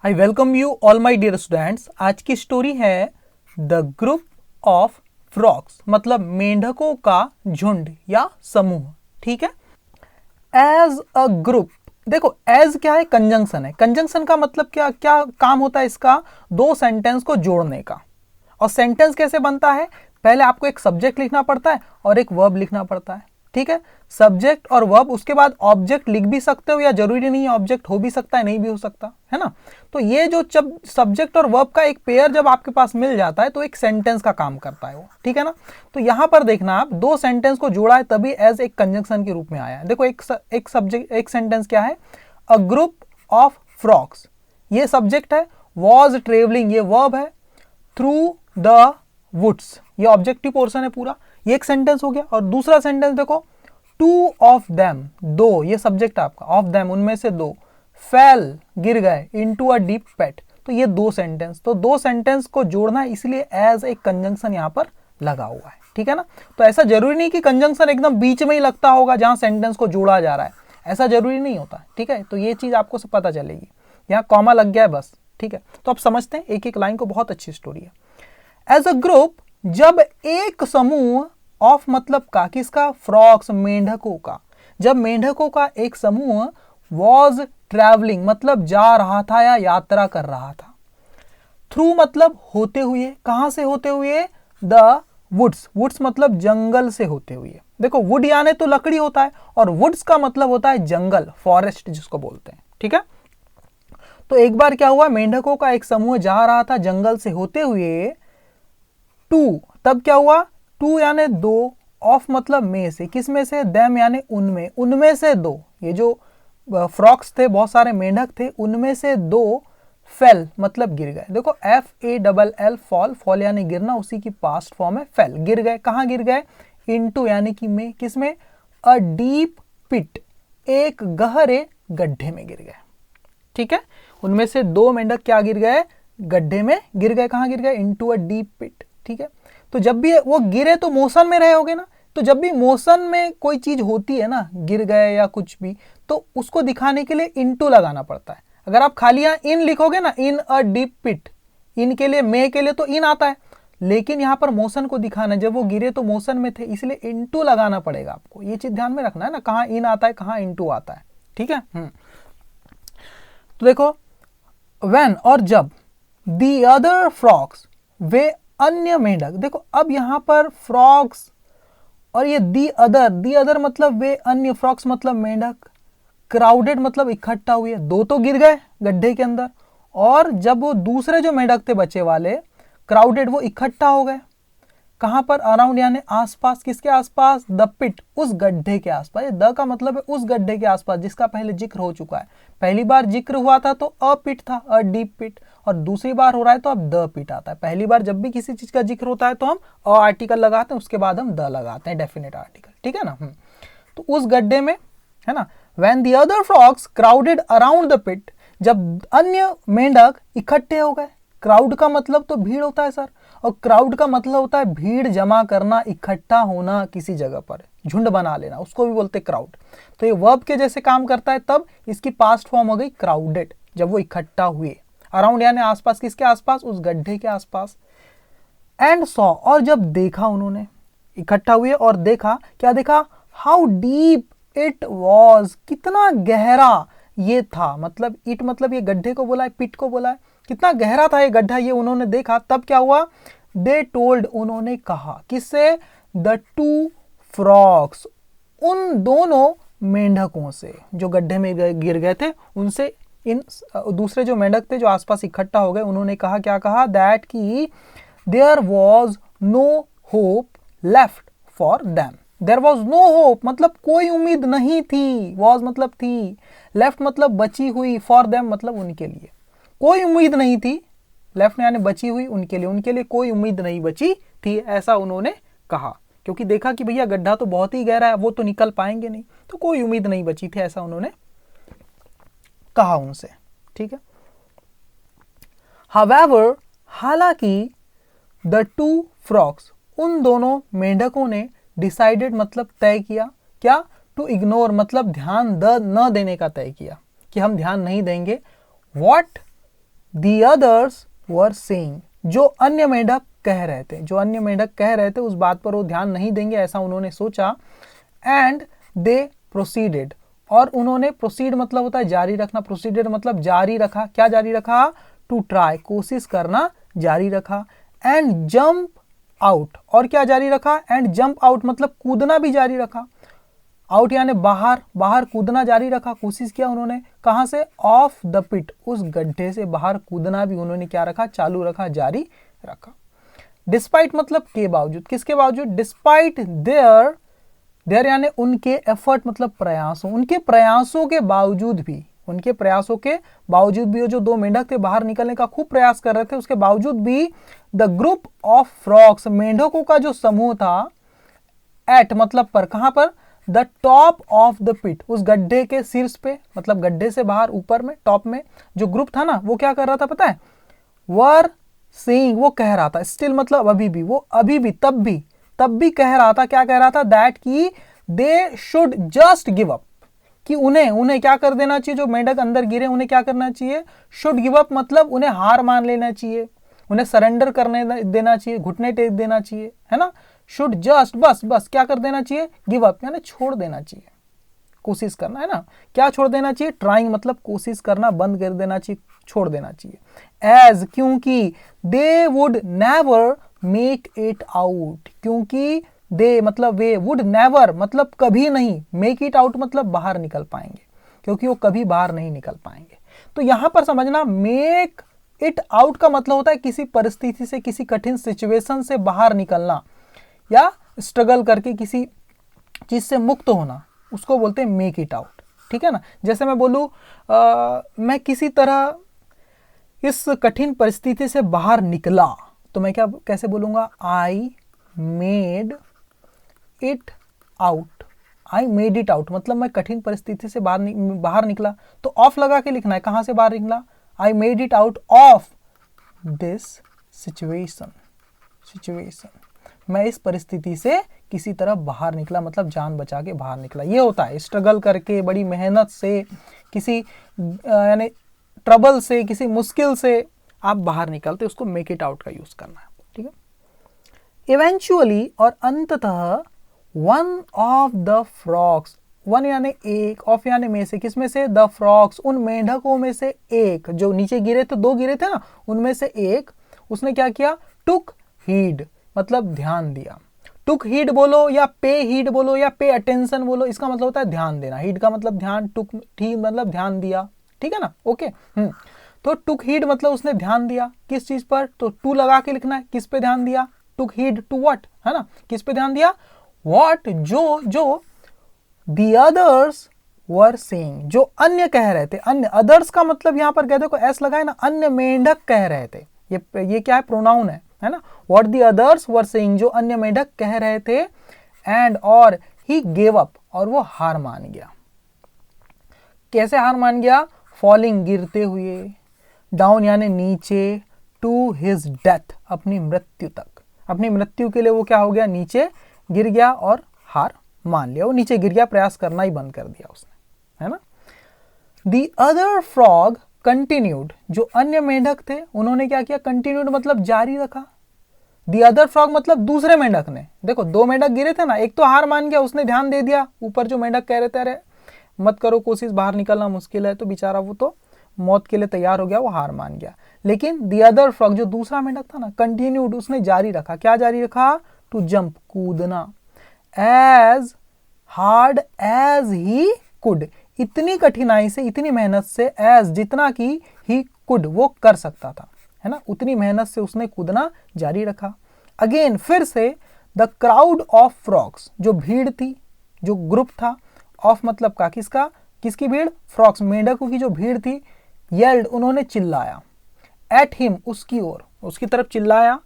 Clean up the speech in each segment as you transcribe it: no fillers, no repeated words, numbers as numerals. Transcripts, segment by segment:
I welcome you all my dear students. आज की story है द ग्रुप ऑफ फ्रॉक्स, मतलब मेंढकों का झुंड या समूह। ठीक है। एज अ ग्रुप, देखो एज क्या है, कंजंक्शन है। कंजंक्शन का मतलब क्या क्या काम होता है इसका? दो सेंटेंस को जोड़ने का। और सेंटेंस कैसे बनता है? पहले आपको एक सब्जेक्ट लिखना पड़ता है और एक वर्ब लिखना पड़ता है। ठीक है, सब्जेक्ट और वर्ब, उसके बाद ऑब्जेक्ट लिख भी सकते हो या जरूरी नहीं है, ऑब्जेक्ट हो भी सकता है नहीं भी हो सकता है ना। तो ये जो जब सब्जेक्ट और वर्ब का एक पेयर जब आपके पास मिल जाता है तो एक सेंटेंस का काम करता है वो। ठीक है ना। तो यहां पर देखना, आप दो सेंटेंस को जोड़ा है तभी एज एक कंजंक्शन के रूप में आया है। देखो एक सब्जेक्ट, एक सेंटेंस क्या है? अ ग्रुप ऑफ फ्रॉक्स, ये सब्जेक्ट है। वॉज ट्रेवलिंग, ये वर्ब है। थ्रू द वुड्स, ये ऑब्जेक्टिव पोर्शन है पूरा। ये एक सेंटेंस हो गया। और दूसरा सेंटेंस देखो, टू ऑफ देम, दो, ये सब्जेक्ट आपका, ऑफ देम उनमें से दो, फेल गिर गए, इनटू अ डीप पेट, तो ये दो सेंटेंस। तो दो सेंटेंस को जोड़ना है, इसलिए एज एक कंजंक्शन यहां पर लगा हुआ है। ठीक है ना। तो ऐसा जरूरी नहीं कि कंजंक्शन एकदम बीच में ही लगता होगा जहां सेंटेंस को जोड़ा जा रहा है, ऐसा जरूरी नहीं होता। ठीक है, तो ये चीज आपको पता चलेगी। यहाँ कॉमा लग गया है बस। ठीक है, तो आप समझते हैं एक एक लाइन को। बहुत अच्छी स्टोरी है। एज अ ग्रुप, जब एक समूह ऑफ मतलब का, किसका? फ्रॉक्स, मेंढकों का। जब मेंढकों का एक समूह वॉज ट्रैवलिंग मतलब जा रहा था या यात्रा कर रहा था। थ्रू मतलब होते हुए, कहां से होते हुए? द वुड्स, वुड्स मतलब जंगल से होते हुए। देखो वुड यानी तो लकड़ी होता है और वुड्स का मतलब होता है जंगल, फॉरेस्ट जिसको बोलते हैं। ठीक है। तो एक बार क्या हुआ, मेंढकों का एक समूह जा रहा था जंगल से होते हुए। टू, तब क्या हुआ? टू यानी दो, ऑफ मतलब में से, किस में से? देम यानी उनमें, उनमें से दो। ये जो फ्रॉक्स थे, बहुत सारे मेंढक थे, उनमें से दो फेल मतलब गिर गए। देखो FALL, फॉल, फॉल यानी गिरना, उसी की पास्ट फॉर्म है फेल, गिर गए। कहां गिर गए? इनटू यानी कि में, किस में? अ डीप पिट, एक गहरे गड्ढे में गिर गए। ठीक है, उनमें से दो मेंढक क्या गिर गए? गड्ढे में गिर गए। कहां गिर गए? Into a deep pit. ठीक है, तो जब भी वो गिरे तो मोशन में रहे होगे ना। तो जब भी मोशन में कोई चीज होती है ना, गिर गए या कुछ भी, तो उसको दिखाने के लिए इनटू लगाना पड़ता है। अगर आप खाली यहां इन लिखोगे ना, इन अ डीप पिट, इन के लिए, मे के लिए तो इन आता है, लेकिन यहां पर मोशन को दिखाना, जब वो गिरे तो मोशन में थे, इसलिए इनटू लगाना पड़ेगा आपको। ये चीज ध्यान में रखना है ना, कहां इन आता है कहां इनटू आता है। ठीक है। तो देखो, व्हेन और जब, दी अदर फ्रॉक्स, वे अन्य मेंढक। देखो अब यहां पर फ्रॉक्स और ये दी अदर मतलब वे अन्य, फ्रॉक्स मतलब मेंढक, क्राउडेड मतलब इकट्ठा हुए। दो तो गिर गए गड्ढे के अंदर, और जब वो दूसरे जो मेंढक थे बचे वाले, क्राउडेड, वो इकट्ठा हो गए। कहां पर? अराउंड यानी आसपास। किसके आसपास? द पिट, उस गड्ढे के आसपास। ये द का मतलब है उस गड्ढे के आसपास, जिसका पहले जिक्र हो चुका है। पहली बार जिक्र हुआ था तो अ पिट था, अ डीप पिट, और दूसरी बार हो रहा है तो अब द पिट आता है। पहली बार जब भी किसी चीज का जिक्र होता है तो हम अ आर्टिकल लगाते हैं, उसके बाद हम द लगाते हैं, डेफिनेट आर्टिकल। ठीक है ना। तो उस गड्ढे में, है ना, when the other frogs crowded around the pit, जब अन्य मेंढक इकट्ठे हो गए। क्राउड का मतलब तो भीड़ होता है सर, और क्राउड का मतलब होता है भीड़ जमा करना, इकट्ठा होना किसी जगह पर, झुंड बना लेना, उसको भी बोलते हैं क्राउड। तो ये वर्ब के जैसे काम करता है, तब इसकी पास्ट फॉर्म हो गई क्राउडेड, जब वो इकट्ठा हुए। अराउंड यानी आसपास, किसके आसपास? उस गड्ढे के आसपास। एंड सॉ, और जब देखा उन्होंने, इकट्ठा हुए और देखा, क्या देखा? हाउ डीप इट वॉज, कितना गहरा ये था। मतलब इट मतलब ये गड्ढे को बोला है, पिट को बोला है, कितना गहरा था ये गड्ढा, ये उन्होंने देखा। तब क्या हुआ? दे टोल्ड, उन्होंने कहा, किससे? द टू फ्रॉक्स, उन दोनों मेंढकों से जो गड्ढे में गिर गए थे, उनसे। इन दूसरे जो मेंढक थे जो आसपास इकट्ठा हो गए, उन्होंने कहा, क्या कहा? दैट की there was no hope left for them. There was no hope मतलब कोई उम्मीद नहीं थी, वॉज मतलब थी, लेफ्ट मतलब बची हुई, फॉर देम मतलब उनके लिए कोई उम्मीद नहीं थी। लेफ्ट यानी बची हुई, उनके लिए कोई उम्मीद नहीं बची थी, ऐसा उन्होंने कहा। क्योंकि देखा कि भैया गड्ढा तो बहुत ही गहरा है, वो तो निकल पाएंगे नहीं, तो कोई उम्मीद नहीं बची थी, ऐसा उन्होंने कहा उनसे। ठीक है। हावेवर, हालांकि, द टू फ्रॉक्स, उन दोनों मेंढकों ने, डिसाइडेड मतलब तय किया, क्या? टू इग्नोर मतलब ध्यान न देने का तय किया, कि हम ध्यान नहीं देंगे। What the others were saying, जो अन्य मेंढक कह रहे थे, जो अन्य मेंढक कह रहे थे उस बात पर वो ध्यान नहीं देंगे, ऐसा उन्होंने सोचा। एंड दे प्रोसीडेड, और उन्होंने, प्रोसीड मतलब होता है जारी रखना, प्रोसीडेड मतलब जारी रखा। क्या जारी रखा? टू ट्राई, कोशिश करना जारी रखा। एंड जंप आउट, और क्या जारी रखा? एंड जंप आउट मतलब कूदना भी जारी रखा। आउट यानी बाहर, बाहर कूदना जारी रखा, कोशिश किया उन्होंने। कहां से? ऑफ द पिट, उस गड्ढे से बाहर कूदना भी उन्होंने क्या रखा? चालू रखा, जारी रखा। डिस्पाइट मतलब के बावजूद, किसके बावजूद? डिस्पाइट देयर, देयर यानी उनके, एफर्ट मतलब प्रयासों, उनके प्रयासों के बावजूद भी, उनके प्रयासों के बावजूद भी, वो जो दो मेंढक थे बाहर निकलने का खूब प्रयास कर रहे थे, उसके बावजूद भी द ग्रुप ऑफ फ्रॉग्स, मेंढकों का जो समूह था, एट मतलब पर, कहां पर? The top of the pit, उस गड्ढे के शीर्ष पे, मतलब गड्ढे से बाहर ऊपर में, टॉप में जो ग्रुप था ना, वो क्या कर रहा था पता है? वर सेइंग, वो कह रहा था, स्टिल मतलब अभी भी, वो अभी भी, तब भी कह रहा था। क्या कह रहा था? दैट की they should just give up, कि उन्हें क्या कर देना चाहिए? जो मेंढक अंदर गिरे उन्हें क्या करना चाहिए? शुड गिव अप मतलब उन्हें हार मान लेना चाहिए, उन्हें सरेंडर करने देना चाहिए, घुटने टेक देना चाहिए, है ना। शुड जस्ट, बस क्या कर देना चाहिए? गिव अप यानी छोड़ देना चाहिए, कोशिश करना, है ना। क्या छोड़ देना चाहिए? ट्राइंग मतलब कोशिश करना बंद कर देना चाहिए, छोड़ देना चाहिए। एज, क्योंकि they would never make it out, क्योंकि दे मतलब वे, वुड नेवर मतलब कभी नहीं, मेक इट आउट मतलब बाहर निकल पाएंगे, क्योंकि वो कभी बाहर नहीं निकल पाएंगे। तो यहां पर समझना, मेक इट आउट का मतलब होता है किसी परिस्थिति से, किसी कठिन सिचुएशन से बाहर निकलना, या स्ट्रगल करके किसी चीज से मुक्त होना, उसको बोलते हैं मेक इट आउट, ठीक है ना। जैसे मैं बोलूं मैं किसी तरह इस कठिन परिस्थिति से बाहर निकला, तो मैं क्या, कैसे बोलूंगा? I made it out, I made it out मतलब मैं कठिन परिस्थिति से बाहर निकला। तो ऑफ लगा के लिखना है, कहां से बाहर निकला? I made it out of this situation, मैं इस परिस्थिति से किसी तरह बाहर निकला, मतलब जान बचा के बाहर निकला। ये होता है स्ट्रगल करके, बड़ी मेहनत से, किसी यानी ट्रबल से, किसी मुश्किल से आप बाहर निकलते, उसको मेक इट आउट का यूज करना है, ठीक है। इवेंचुअली, और अंततः, one of the frogs, one यानी एक, ऑफ यानी में से, किसमें से? द फ्रॉग्स, उन मेंढकों में से एक, जो नीचे गिरे थे, दो गिरे थे ना, उनमें से एक, उसने क्या किया? टुक हीड मतलब ध्यान दिया। टुक हीड बोलो या पे हीड बोलो या पे अटेंशन बोलो, इसका मतलब होता है ध्यान देना। हीड का मतलब ध्यान, टुक हीड मतलब ध्यान दिया, ठीक है ना, ओके। तो टुक हीड मतलब उसने ध्यान दिया, किस चीज पर? तो टू लगा के लिखना है, किस पे ध्यान दिया? टुक हीड टू व्हाट, है ना, किस पे ध्यान दिया? व्हाट, जो द अदर्स वर सेइंग, जो अन्य कह रहे थे। अन्य, अदर्स का मतलब यहां पर कहते को एस लगाए ना, अन्य मेंढक कह रहे थे, ये क्या है? प्रोनाउन है ना। What the others were saying, जो अन्य मेंढक कह रहे थे। एंड, और ही गेव अप, और वो हार मान गया। कैसे हार मान गया? फॉलिंग गिरते हुए, डाउन यानी नीचे, टू हिज डेथ अपनी मृत्यु तक, अपनी मृत्यु के लिए वो क्या हो गया? नीचे गिर गया और हार मान लिया, वो नीचे गिर गया, प्रयास करना ही बंद कर दिया उसने, है ना। द अदर फ्रॉग कंटिन्यूड, जो अन्य मेंढक थे उन्होंने क्या किया? कंटिन्यूड मतलब जारी रखा। द अदर फ्रॉग मतलब दूसरे मेंढक ने, देखो दो मेंढक गिरे थे ना, एक तो हार मान गया, उसने ध्यान दे दिया, ऊपर जो मेंढक कह रहे थे अरे मत करो कोशिश, बाहर निकलना मुश्किल है, तो बेचारा वो तो मौत के लिए तैयार हो गया, वो हार मान गया। लेकिन द अदर फ्रॉग, जो दूसरा मेंढक था ना, कंटिन्यूड, उसने जारी रखा। क्या जारी रखा? टू जंप, कूदना। As hard as he could, इतनी कठिनाई से, इतनी मेहनत से, एज जितना कि ही कुड वो कर सकता था, है ना, उतनी मेहनत से उसने कूदना जारी रखा। अगेन, फिर से, द क्राउड ऑफ फ्रॉग्स, जो भीड़ थी, जो ग्रुप था, ऑफ मतलब का, किसका? किसकी भीड़? फ्रॉग्स, मेंढकों की जो भीड़ थी। येल्ड, उन्होंने चिल्लाया। एट हिम, उसकी ओर, उसकी तरफ चिल्लाया।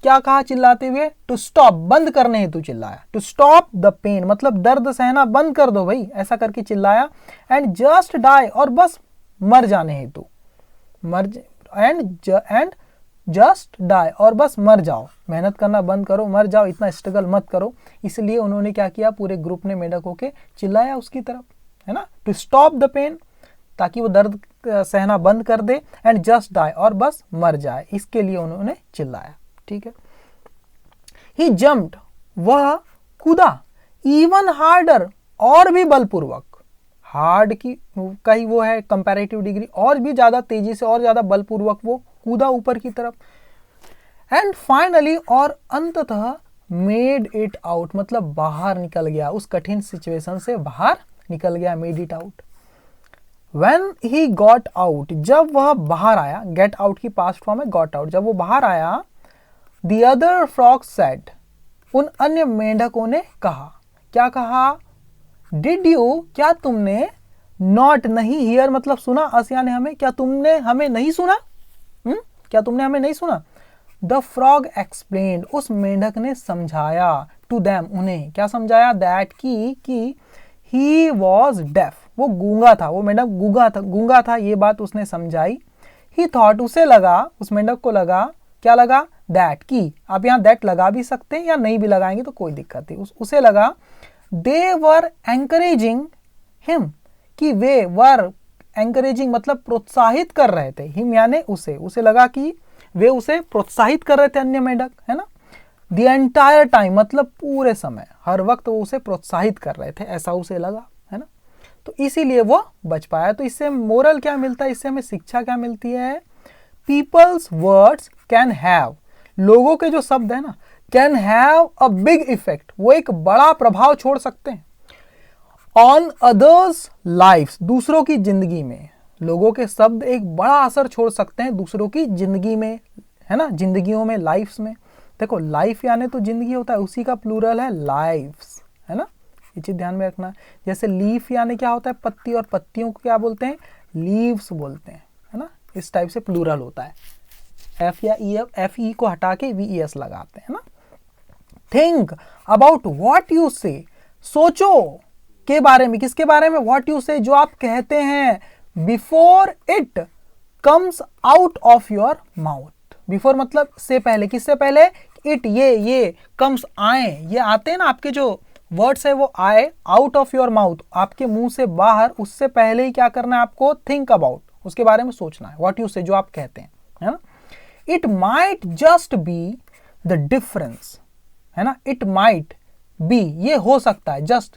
क्या कहा चिल्लाते हुए? टू स्टॉप, बंद करने हेतु चिल्लाया। टू स्टॉप द पेन मतलब दर्द सहना बंद कर दो भाई, ऐसा करके चिल्लाया। एंड जस्ट डाई, और बस मर जाने हेतु, एंड जस्ट डाई, और बस मर जाओ, मेहनत करना बंद करो, मर जाओ, इतना स्ट्रगल मत करो। इसलिए उन्होंने क्या किया? पूरे ग्रुप ने मेंढकों के चिल्लाया उसकी तरफ, है ना, टू स्टॉप द पेन, ताकि वो दर्द सहना बंद कर दे एंड जस्ट डाई, और बस मर जाए, इसके लिए उन्होंने चिल्लाया। ठीक है। ही जम्प्ड, वह कूदा, इवन हार्डर, और भी बलपूर्वक, हार्ड की कहीं वो है कंपैरेटिव डिग्री, और भी ज्यादा तेजी से और ज्यादा बलपूर्वक वो कूदा ऊपर की तरफ। एंड फाइनली, और अंततः मेड इट आउट, मतलब बाहर निकल गया, उस कठिन सिचुएशन से बाहर निकल गया, made it out. When he got out, जब वह बाहर आया, गेट आउट की पास्ट फॉर्म है गॉट आउट, जब वो बाहर आया, द अदर फ्रॉग्स सेड, उन अन्य मेंढकों ने कहा, क्या कहा, डिड यू, क्या तुमने, नॉट नहीं, हियर मतलब सुना, अस यानी हमें, क्या तुमने हमें नहीं सुना, क्या तुमने हमें नहीं सुना। द फ्रॉग एक्सप्लेन्ड, उस मेंढक ने समझाया, टू देम, उन्हें, क्या समझाया, दैट की ही वॉज डेफ, वो गूंगा था, वो मेंढक गूंगा था, ये बात उसने समझाई। ही थॉट, उसे लगा, उस मेंढक को लगा, क्या लगा, दैट की, आप यहाँ दैट लगा भी सकते हैं या नहीं भी लगाएंगे तो कोई दिक्कत नहीं, उसे लगा, दे वर एंकरेजिंग हिम, कि वे वर एंकरेजिंग मतलब प्रोत्साहित कर रहे थे, हिम यानी उसे लगा कि वे उसे प्रोत्साहित कर रहे थे, अन्य मेंढक, है ना। द एंटायर टाइम मतलब पूरे समय, हर वक्त वो उसे प्रोत्साहित कर रहे थे, ऐसा उसे लगा, है ना, तो इसीलिए वो बच पाया। तो इससे मोरल क्या मिलता है, इससे हमें शिक्षा क्या मिलती है, पीपल्स वर्ड्स कैन हैव, लोगों के जो शब्द है ना, can have a big effect, वो एक बड़ा प्रभाव छोड़ सकते हैं, ऑन अदर्स लाइफ्स, दूसरों की जिंदगी में, लोगों के शब्द एक बड़ा असर छोड़ सकते हैं दूसरों की जिंदगी में, है ना, जिंदगियों में, लाइफ्स में। देखो लाइफ यानी तो जिंदगी होता है, उसी का प्लूरल है लाइफ्स, है ना, ये चीज ध्यान में रखना। जैसे लीफ यानी क्या होता है, पत्ती, और पत्तियों को क्या बोलते हैं, लीव्स बोलते हैं, है ना, इस टाइप से प्लूरल होता है। एफ या ई, एफ ई को हटा के वी ई एस लगाते हैं ना। थिंक अबाउट व्हाट यू से, सोचो के बारे में, किसके बारे में, व्हाट यू से, जो आप कहते हैं, before it comes out of your mouth, before मतलब से पहले, किससे पहले, इट ये कम्स आए, ये आते हैं ना, आपके जो वर्ड्स है वो आए, आउट ऑफ योर माउथ, आपके मुंह से बाहर, उससे पहले ही क्या करना है आपको, थिंक अबाउट, उसके बारे में सोचना है, व्हाट यू से, जो आप कहते हैं, है ना। It might just be the difference, है ना, इट माइट बी, ये हो सकता है, जस्ट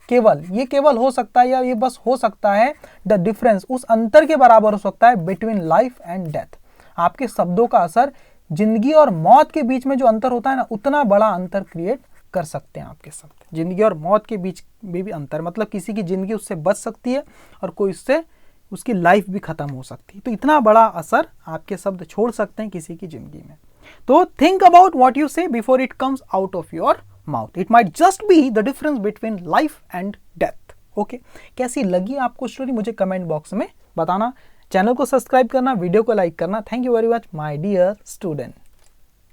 केवल, ये केवल हो सकता है, या ये बस हो सकता है, द डिफरेंस, उस अंतर के बराबर हो सकता है, बिटवीन लाइफ एंड डेथ, आपके शब्दों का असर जिंदगी और मौत के बीच में जो अंतर होता है ना, उतना बड़ा अंतर क्रिएट कर सकते हैं आपके शब्द, जिंदगी और मौत के बीच में भी अंतर, मतलब किसी की जिंदगी उससे बच सकती है और कोई उससे, उसकी लाइफ भी खत्म हो सकती है, तो इतना बड़ा असर आपके शब्द छोड़ सकते हैं किसी की जिंदगी में। तो थिंक अबाउट व्हाट यू से before it comes out of your mouth, it might just be the difference between life and death. Okay, कैसी लगी आपको स्टोरी, मुझे कमेंट बॉक्स में बताना। चैनल को सब्सक्राइब करना, वीडियो को लाइक करना। Thank you very much my dear student.